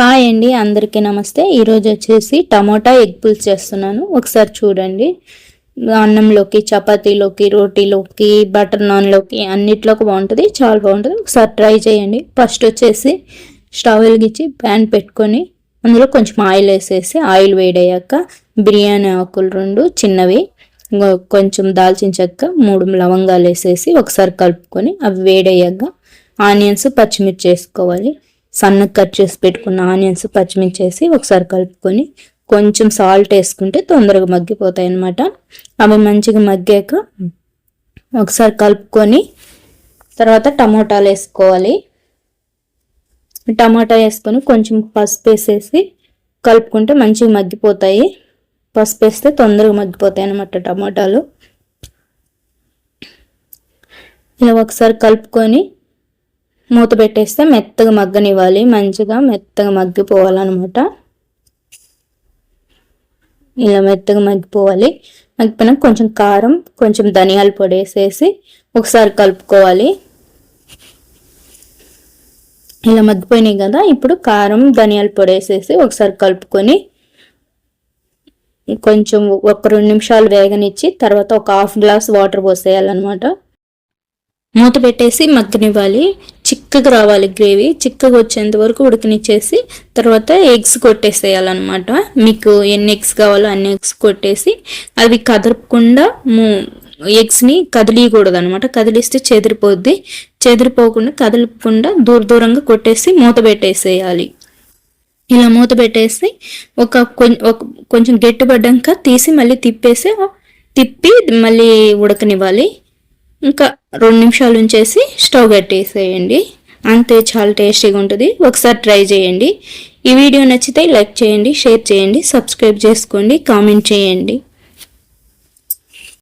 Hi అండి, అందరికీ నమస్తే. ఈరోజు వచ్చేసి టమోటా ఎగ్ పులుసు చేస్తున్నాను. ఒకసారి చూడండి. అన్నంలోకి, చపాతీలోకి, రోటీలోకి, బటర్ నాన్లోకి అన్నిట్లోకి బాగుంటుంది, చాలా బాగుంటుంది. ఒకసారి ట్రై చేయండి. ఫస్ట్ వచ్చేసి స్టవ్ వెలిగించి ప్యాన్ పెట్టుకొని అందులో కొంచెం ఆయిల్ వేసేసి, ఆయిల్ వేడయ్యాక బిర్యానీ ఆకులు 2 చిన్నవి, కొంచెం దాల్చిన చెక్క, 3 లవంగాలు వేసేసి ఒకసారి కలుపుకొని అవి వేడయ్యాక ఆనియన్స్, పచ్చిమిర్చి వేసుకోవాలి. సన్నగా కట్ చేసి పెట్టుకున్న ఆనియన్స్, పచ్చిమిర్చి వేసి ఒకసారి కలుపుకొని కొంచెం సాల్ట్ వేసుకుంటే తొందరగా మగ్గిపోతాయి అన్నమాట. అవి మంచిగా మగ్గాక ఒకసారి కలుపుకొని తర్వాత టమోటాలు వేసుకోవాలి. టమాటా వేసుకొని కొంచెం పసుపు వేసేసి కలుపుకుంటే మంచిగా మగ్గిపోతాయి. పసుపు వేస్తే తొందరగా మగ్గిపోతాయి అన్నమాట టమాటాలు. ఇలా ఒకసారి కలుపుకొని మూత పెట్టేస్తే మెత్తగా మగ్గనివ్వాలి. మంచిగా మెత్తగా మగ్గిపోవాలన్నమాట. ఇలా మెత్తగా మగ్గిపోవాలి. మగ్గిపోయినా కొంచెం కారం, కొంచెం ధనియాల పొడి వేసేసి ఒకసారి కలుపుకోవాలి. ఇలా మగ్గిపోయినాయి కదా, ఇప్పుడు కారం, ధనియాల పొడి వేసేసి ఒకసారి కలుపుకొని కొంచెం ఒక 2 నిమిషాలు వేగనిచ్చి తర్వాత ఒక 1/2 గ్లాస్ వాటర్ పోసేయాలన్నమాట. మూత పెట్టేసి మగ్గనివ్వాలి. చిక్కగా రావాలి గ్రేవీ. చిక్కగా వచ్చేంత వరకు ఉడకనిచ్చేసి తర్వాత ఎగ్స్ కొట్టేసేయాలన్నమాట. మీకు ఎన్ని ఎగ్స్ కావాలో అన్ని ఎగ్స్ కొట్టేసి అవి కదలకుండా ఎగ్స్ని కదిలియకూడదు అనమాట. కదిలిస్తే చెదిరిపోద్ది. చెదిరిపోకుండా కదలకుండా దూరంగా కొట్టేసి మూత పెట్టేసేయాలి. ఇలా మూత పెట్టేసి కొంచెం గట్టిపడ్డాక తీసి మళ్ళీ తిప్పి మళ్ళీ ఉడకనివ్వాలి. ఇంకా 2 నిమిషాలు ఉంచేసి స్టవ్ కట్టేసేయండి. అంతే, చాలా టేస్టీగా ఉంటుంది. ఒకసారి ట్రై చేయండి. ఈ వీడియో నచ్చితే లైక్ చేయండి, షేర్ చేయండి, సబ్స్క్రైబ్ చేసుకోండి, కామెంట్ చేయండి.